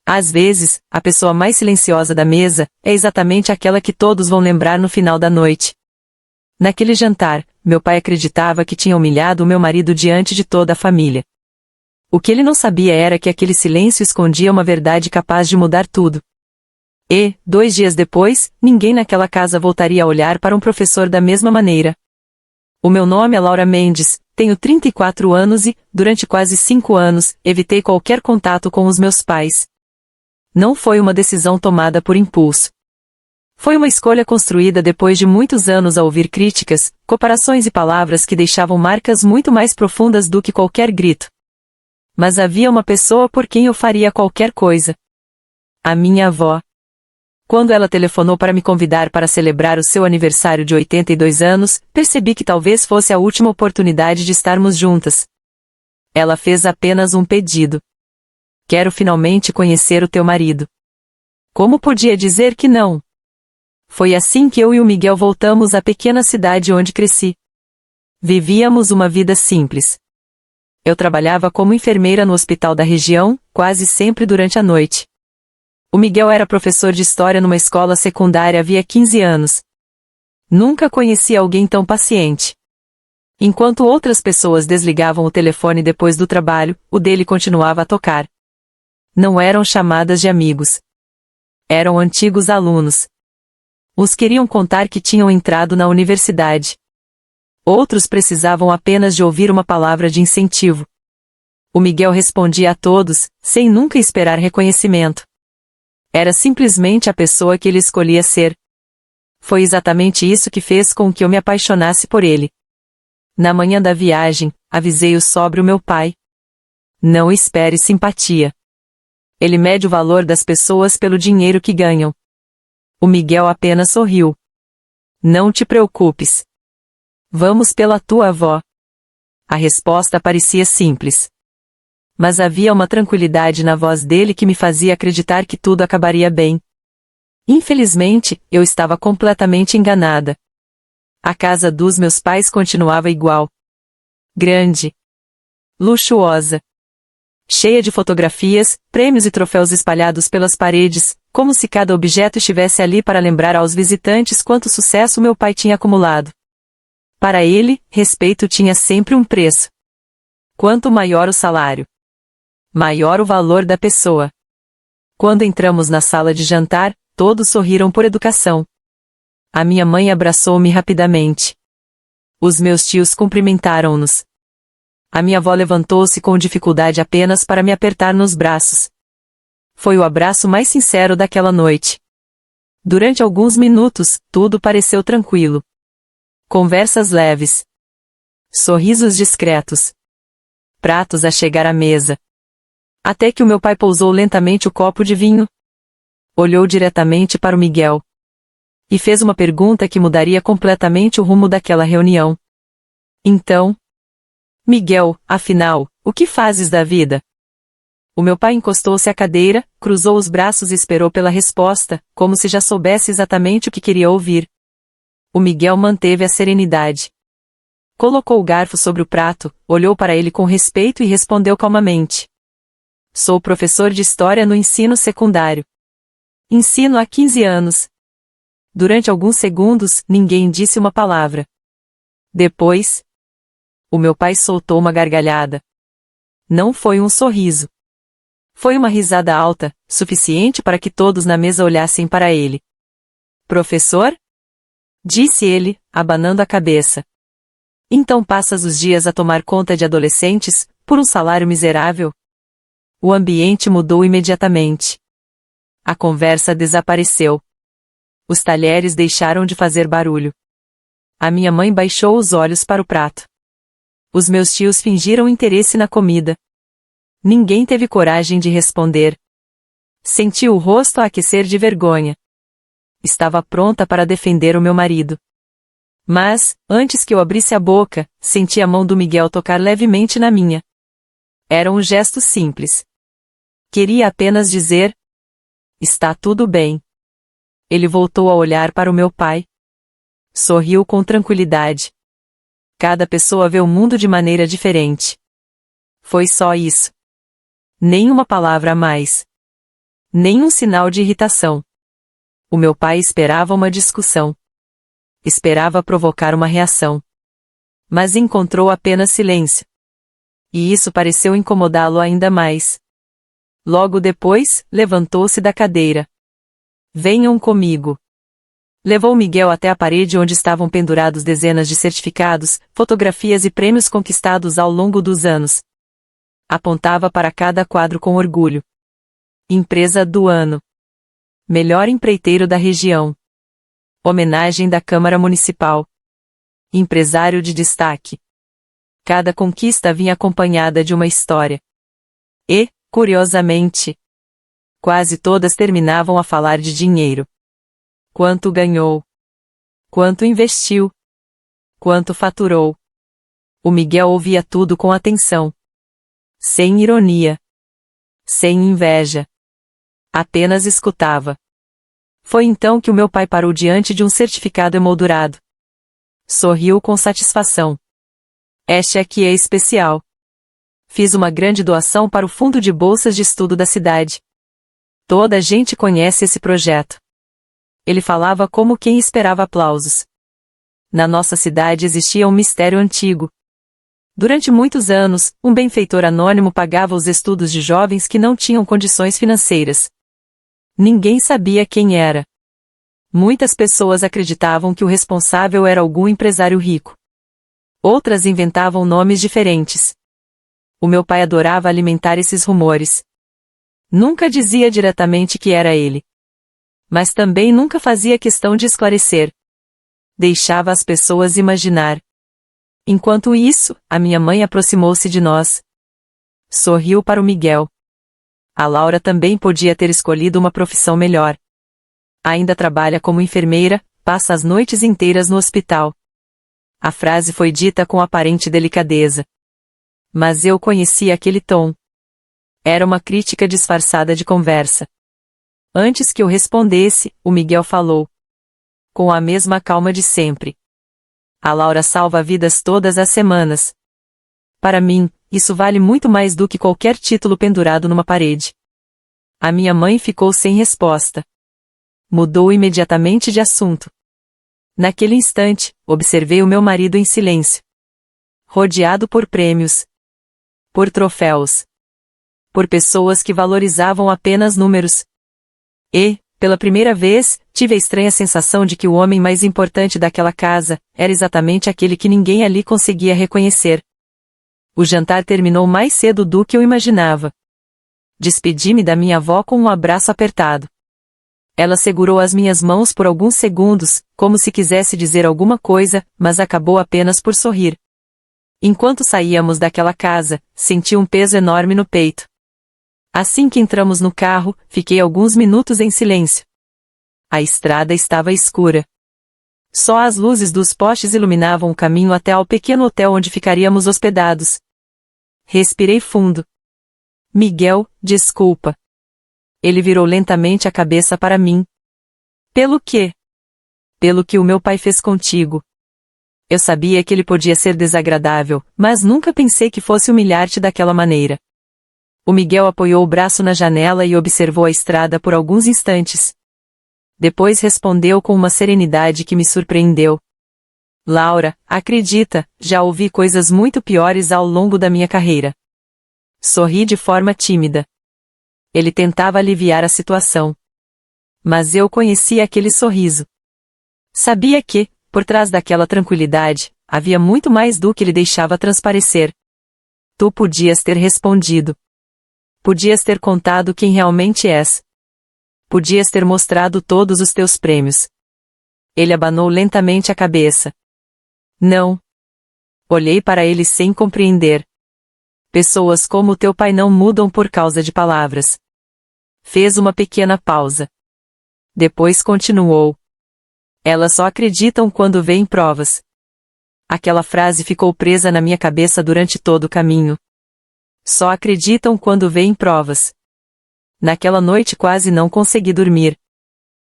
Às vezes, a pessoa mais silenciosa da mesa é exatamente aquela que todos vão lembrar no final da noite. Naquele jantar, meu pai acreditava que tinha humilhado o meu marido diante de toda a família. O que ele não sabia era que aquele silêncio escondia uma verdade capaz de mudar tudo. E, 2 dias depois, ninguém naquela casa voltaria a olhar para um professor da mesma maneira. O meu nome é Laura Mendes, tenho 34 anos e, durante quase 5 anos, evitei qualquer contato com os meus pais. Não foi uma decisão tomada por impulso. Foi uma escolha construída depois de muitos anos a ouvir críticas, comparações e palavras que deixavam marcas muito mais profundas do que qualquer grito. Mas havia uma pessoa por quem eu faria qualquer coisa. A minha avó. Quando ela telefonou para me convidar para celebrar o seu aniversário de 82 anos, percebi que talvez fosse a última oportunidade de estarmos juntas. Ela fez apenas um pedido. Quero finalmente conhecer o teu marido. Como podia dizer que não? Foi assim que eu e o Miguel voltamos à pequena cidade onde cresci. Vivíamos uma vida simples. Eu trabalhava como enfermeira no hospital da região, quase sempre durante a noite. O Miguel era professor de história numa escola secundária havia 15 anos. Nunca conheci alguém tão paciente. Enquanto outras pessoas desligavam o telefone depois do trabalho, o dele continuava a tocar. Não eram chamadas de amigos. Eram antigos alunos. Uns queriam contar que tinham entrado na universidade. Outros precisavam apenas de ouvir uma palavra de incentivo. O Miguel respondia a todos, sem nunca esperar reconhecimento. Era simplesmente a pessoa que ele escolhia ser. Foi exatamente isso que fez com que eu me apaixonasse por ele. Na manhã da viagem, avisei-o sobre o meu pai. Não espere simpatia. Ele mede o valor das pessoas pelo dinheiro que ganham. O Miguel apenas sorriu. Não te preocupes. Vamos pela tua avó. A resposta parecia simples. Mas havia uma tranquilidade na voz dele que me fazia acreditar que tudo acabaria bem. Infelizmente, eu estava completamente enganada. A casa dos meus pais continuava igual. Grande. Luxuosa. Cheia de fotografias, prêmios e troféus espalhados pelas paredes, como se cada objeto estivesse ali para lembrar aos visitantes quanto sucesso meu pai tinha acumulado. Para ele, respeito tinha sempre um preço. Quanto maior o salário, maior o valor da pessoa. Quando entramos na sala de jantar, todos sorriram por educação. A minha mãe abraçou-me rapidamente. Os meus tios cumprimentaram-nos. A minha avó levantou-se com dificuldade apenas para me apertar nos braços. Foi o abraço mais sincero daquela noite. Durante alguns minutos, tudo pareceu tranquilo. Conversas leves. Sorrisos discretos. Pratos a chegar à mesa. Até que o meu pai pousou lentamente o copo de vinho. Olhou diretamente para o Miguel. E fez uma pergunta que mudaria completamente o rumo daquela reunião. Então, Miguel, afinal, o que fazes da vida? O meu pai encostou-se à cadeira, cruzou os braços e esperou pela resposta, como se já soubesse exatamente o que queria ouvir. O Miguel manteve a serenidade. Colocou o garfo sobre o prato, olhou para ele com respeito e respondeu calmamente. Sou professor de história no ensino secundário. Ensino há 15 anos. Durante alguns segundos, ninguém disse uma palavra. Depois, o meu pai soltou uma gargalhada. Não foi um sorriso. Foi uma risada alta, suficiente para que todos na mesa olhassem para ele. Professor? Disse ele, abanando a cabeça. Então passas os dias a tomar conta de adolescentes, por um salário miserável? O ambiente mudou imediatamente. A conversa desapareceu. Os talheres deixaram de fazer barulho. A minha mãe baixou os olhos para o prato. Os meus tios fingiram interesse na comida. Ninguém teve coragem de responder. Senti o rosto a aquecer de vergonha. Estava pronta para defender o meu marido. Mas, antes que eu abrisse a boca, senti a mão do Miguel tocar levemente na minha. Era um gesto simples. Queria apenas dizer: está tudo bem. Ele voltou a olhar para o meu pai. Sorriu com tranquilidade. Cada pessoa vê o mundo de maneira diferente. Foi só isso. Nem uma palavra a mais. Nenhum sinal de irritação. O meu pai esperava uma discussão. Esperava provocar uma reação. Mas encontrou apenas silêncio. E isso pareceu incomodá-lo ainda mais. Logo depois, levantou-se da cadeira. Venham comigo. Levou Miguel até a parede onde estavam pendurados dezenas de certificados, fotografias e prêmios conquistados ao longo dos anos. Apontava para cada quadro com orgulho. Empresa do ano. Melhor empreiteiro da região. Homenagem da Câmara Municipal. Empresário de destaque. Cada conquista vinha acompanhada de uma história. E, curiosamente, quase todas terminavam a falar de dinheiro. Quanto ganhou? Quanto investiu? Quanto faturou? O Miguel ouvia tudo com atenção. Sem ironia. Sem inveja. Apenas escutava. Foi então que o meu pai parou diante de um certificado emoldurado. Sorriu com satisfação. Este aqui é especial. Fiz uma grande doação para o fundo de bolsas de estudo da cidade. Toda a gente conhece esse projeto. Ele falava como quem esperava aplausos. Na nossa cidade existia um mistério antigo. Durante muitos anos, um benfeitor anônimo pagava os estudos de jovens que não tinham condições financeiras. Ninguém sabia quem era. Muitas pessoas acreditavam que o responsável era algum empresário rico. Outras inventavam nomes diferentes. O meu pai adorava alimentar esses rumores. Nunca dizia diretamente que era ele. Mas também nunca fazia questão de esclarecer. Deixava as pessoas imaginar. Enquanto isso, a minha mãe aproximou-se de nós. Sorriu para o Miguel. A Laura também podia ter escolhido uma profissão melhor. Ainda trabalha como enfermeira, passa as noites inteiras no hospital. A frase foi dita com aparente delicadeza. Mas eu conhecia aquele tom. Era uma crítica disfarçada de conversa. Antes que eu respondesse, o Miguel falou. Com a mesma calma de sempre. A Laura salva vidas todas as semanas. Para mim, isso vale muito mais do que qualquer título pendurado numa parede. A minha mãe ficou sem resposta. Mudou imediatamente de assunto. Naquele instante, observei o meu marido em silêncio. Rodeado por prêmios. Por troféus. Por pessoas que valorizavam apenas números. E, pela primeira vez, tive a estranha sensação de que o homem mais importante daquela casa era exatamente aquele que ninguém ali conseguia reconhecer. O jantar terminou mais cedo do que eu imaginava. Despedi-me da minha avó com um abraço apertado. Ela segurou as minhas mãos por alguns segundos, como se quisesse dizer alguma coisa, mas acabou apenas por sorrir. Enquanto saíamos daquela casa, senti um peso enorme no peito. Assim que entramos no carro, fiquei alguns minutos em silêncio. A estrada estava escura. Só as luzes dos postes iluminavam o caminho até ao pequeno hotel onde ficaríamos hospedados. Respirei fundo. Miguel, desculpa. Ele virou lentamente a cabeça para mim. Pelo quê? Pelo que o meu pai fez contigo. Eu sabia que ele podia ser desagradável, mas nunca pensei que fosse humilhar-te daquela maneira. O Miguel apoiou o braço na janela e observou a estrada por alguns instantes. Depois respondeu com uma serenidade que me surpreendeu. Laura, acredita, já ouvi coisas muito piores ao longo da minha carreira. Sorri de forma tímida. Ele tentava aliviar a situação. Mas eu conhecia aquele sorriso. Sabia que, por trás daquela tranquilidade, havia muito mais do que ele deixava transparecer. Tu podias ter respondido. Podias ter contado quem realmente és. Podias ter mostrado todos os teus prêmios. Ele abanou lentamente a cabeça. Não. Olhei para ele sem compreender. Pessoas como teu pai não mudam por causa de palavras. Fez uma pequena pausa. Depois continuou. Elas só acreditam quando veem provas. Aquela frase ficou presa na minha cabeça durante todo o caminho. Só acreditam quando veem provas. Naquela noite quase não consegui dormir.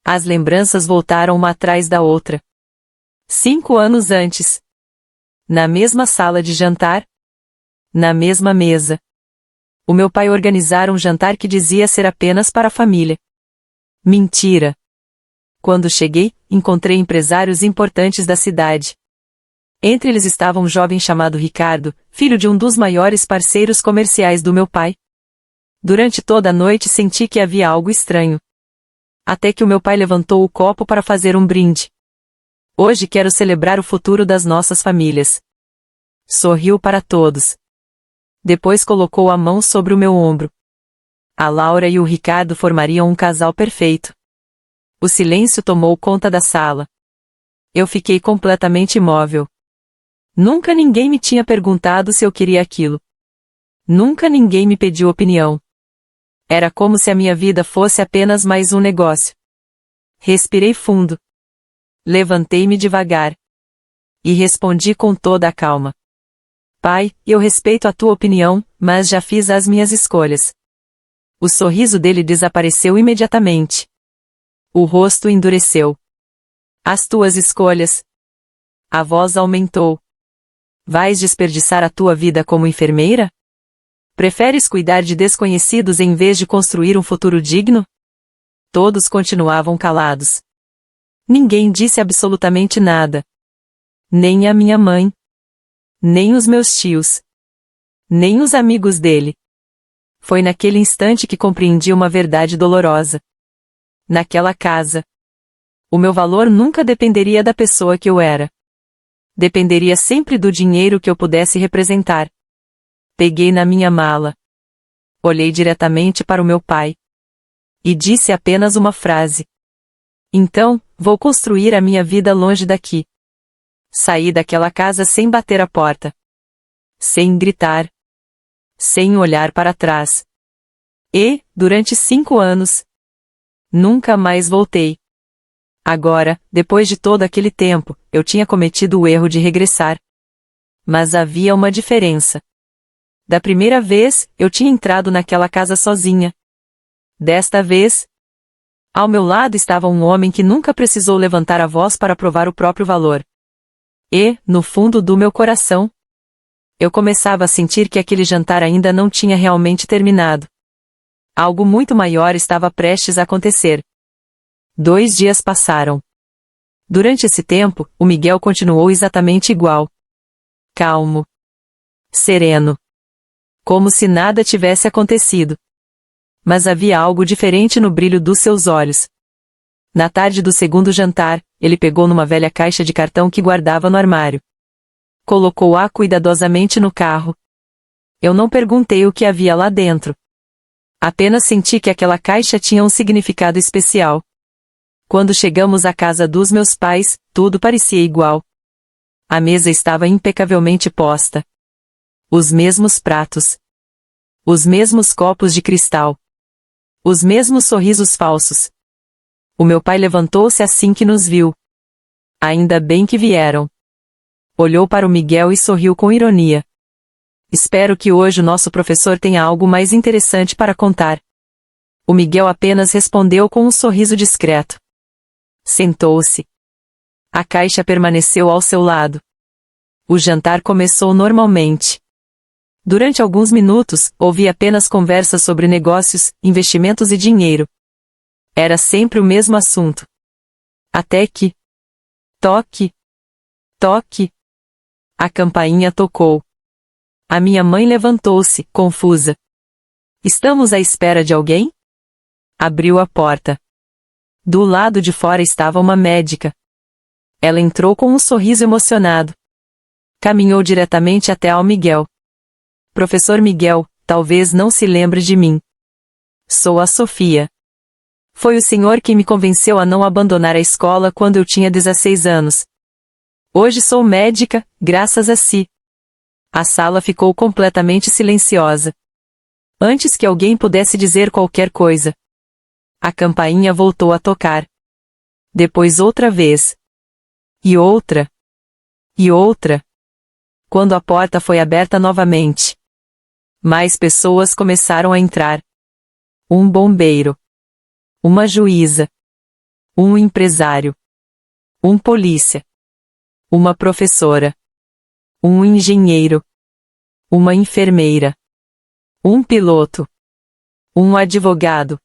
As lembranças voltaram uma atrás da outra. 5 anos antes. Na mesma sala de jantar. Na mesma mesa. O meu pai organizara um jantar que dizia ser apenas para a família. Mentira! Quando cheguei, encontrei empresários importantes da cidade. Entre eles estava um jovem chamado Ricardo, filho de um dos maiores parceiros comerciais do meu pai. Durante toda a noite senti que havia algo estranho. Até que o meu pai levantou o copo para fazer um brinde. Hoje quero celebrar o futuro das nossas famílias. Sorriu para todos. Depois colocou a mão sobre o meu ombro. A Laura e o Ricardo formariam um casal perfeito. O silêncio tomou conta da sala. Eu fiquei completamente imóvel. Nunca ninguém me tinha perguntado se eu queria aquilo. Nunca ninguém me pediu opinião. Era como se a minha vida fosse apenas mais um negócio. Respirei fundo. Levantei-me devagar. E respondi com toda a calma. Pai, eu respeito a tua opinião, mas já fiz as minhas escolhas. O sorriso dele desapareceu imediatamente. O rosto endureceu. As tuas escolhas. A voz aumentou. Vais desperdiçar a tua vida como enfermeira? Preferes cuidar de desconhecidos em vez de construir um futuro digno? Todos continuavam calados. Ninguém disse absolutamente nada. Nem a minha mãe. Nem os meus tios. Nem os amigos dele. Foi naquele instante que compreendi uma verdade dolorosa. Naquela casa. O meu valor nunca dependeria da pessoa que eu era. Dependeria sempre do dinheiro que eu pudesse representar. Peguei na minha mala. Olhei diretamente para o meu pai. E disse apenas uma frase. Então, vou construir a minha vida longe daqui. Saí daquela casa sem bater a porta. Sem gritar. Sem olhar para trás. E, durante 5 anos, nunca mais voltei. Agora, depois de todo aquele tempo, eu tinha cometido o erro de regressar. Mas havia uma diferença. Da primeira vez, eu tinha entrado naquela casa sozinha. Desta vez, ao meu lado estava um homem que nunca precisou levantar a voz para provar o próprio valor. E, no fundo do meu coração, eu começava a sentir que aquele jantar ainda não tinha realmente terminado. Algo muito maior estava prestes a acontecer. 2 dias passaram. Durante esse tempo, o Miguel continuou exatamente igual. Calmo. Sereno. Como se nada tivesse acontecido. Mas havia algo diferente no brilho dos seus olhos. Na tarde do segundo jantar, ele pegou numa velha caixa de cartão que guardava no armário. Colocou-a cuidadosamente no carro. Eu não perguntei o que havia lá dentro. Apenas senti que aquela caixa tinha um significado especial. Quando chegamos à casa dos meus pais, tudo parecia igual. A mesa estava impecavelmente posta. Os mesmos pratos. Os mesmos copos de cristal. Os mesmos sorrisos falsos. O meu pai levantou-se assim que nos viu. Ainda bem que vieram. Olhou para o Miguel e sorriu com ironia. Espero que hoje o nosso professor tenha algo mais interessante para contar. O Miguel apenas respondeu com um sorriso discreto. Sentou-se. A caixa permaneceu ao seu lado. O jantar começou normalmente. Durante alguns minutos, ouvi apenas conversas sobre negócios, investimentos e dinheiro. Era sempre o mesmo assunto. Até que... Toque! Toque! A campainha tocou. A minha mãe levantou-se, confusa. Estamos à espera de alguém? Abriu a porta. Do lado de fora estava uma médica. Ela entrou com um sorriso emocionado. Caminhou diretamente até ao Miguel. Professor Miguel, talvez não se lembre de mim. Sou a Sofia. Foi o senhor quem me convenceu a não abandonar a escola quando eu tinha 16 anos. Hoje sou médica, graças a si. A sala ficou completamente silenciosa. Antes que alguém pudesse dizer qualquer coisa. A campainha voltou a tocar. Depois outra vez. E outra. E outra. Quando a porta foi aberta novamente. Mais pessoas começaram a entrar. Um bombeiro. Uma juíza. Um empresário. Um polícia. Uma professora. Um engenheiro. Uma enfermeira. um piloto, um advogado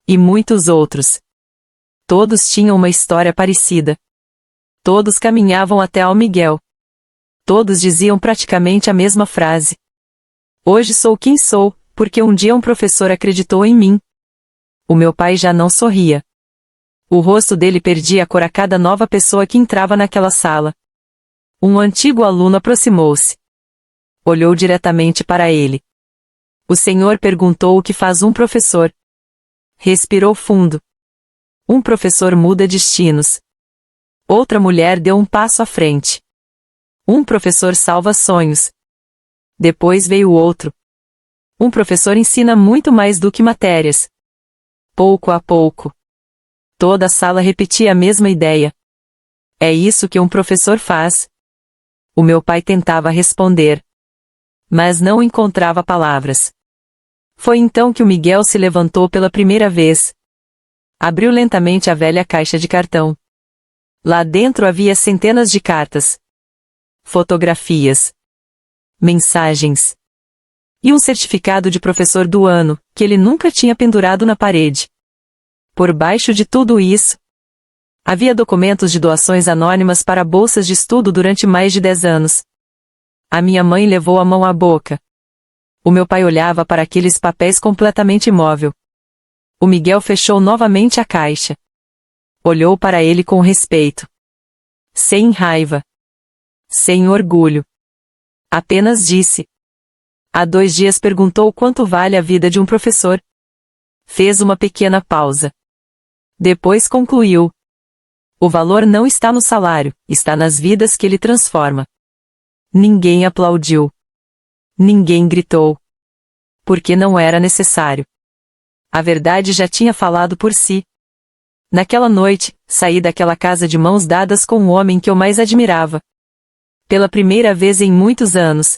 e muitos outros. Todos tinham uma história parecida. Todos caminhavam até ao Miguel. Todos diziam praticamente a mesma frase. Hoje sou quem sou, porque um dia um professor acreditou em mim. O meu pai já não sorria. O rosto dele perdia a cor a cada nova pessoa que entrava naquela sala. Um antigo aluno aproximou-se. Olhou diretamente para ele. O senhor perguntou o que faz um professor. Respirou fundo. Um professor muda destinos. Outra mulher deu um passo à frente. Um professor salva sonhos. Depois veio outro. Um professor ensina muito mais do que matérias. Pouco a pouco. Toda a sala repetia a mesma ideia. É isso que um professor faz. O meu pai tentava responder, mas não encontrava palavras. Foi então que o Miguel se levantou pela primeira vez. Abriu lentamente a velha caixa de cartão. Lá dentro havia centenas de cartas, fotografias, mensagens e um certificado de professor do ano, que ele nunca tinha pendurado na parede. Por baixo de tudo isso, havia documentos de doações anônimas para bolsas de estudo durante mais de 10 anos. A minha mãe levou a mão à boca. O meu pai olhava para aqueles papéis completamente imóvel. O Miguel fechou novamente a caixa. Olhou para ele com respeito. Sem raiva. Sem orgulho. Apenas disse. Há 2 dias perguntou quanto vale a vida de um professor. Fez uma pequena pausa. Depois concluiu. O valor não está no salário, está nas vidas que ele transforma. Ninguém aplaudiu. Ninguém gritou. Porque não era necessário. A verdade já tinha falado por si. Naquela noite, saí daquela casa de mãos dadas com o homem que eu mais admirava. Pela primeira vez em muitos anos.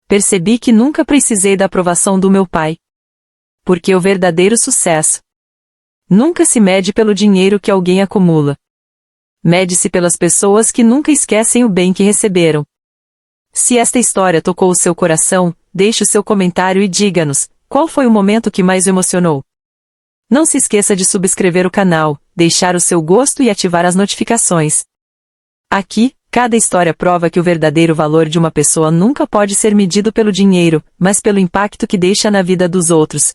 Percebi que nunca precisei da aprovação do meu pai. Porque o verdadeiro sucesso nunca se mede pelo dinheiro que alguém acumula. Mede-se pelas pessoas que nunca esquecem o bem que receberam. Se esta história tocou o seu coração, deixe o seu comentário e diga-nos, qual foi o momento que mais o emocionou? Não se esqueça de subscrever o canal, deixar o seu gosto e ativar as notificações. Aqui, cada história prova que o verdadeiro valor de uma pessoa nunca pode ser medido pelo dinheiro, mas pelo impacto que deixa na vida dos outros.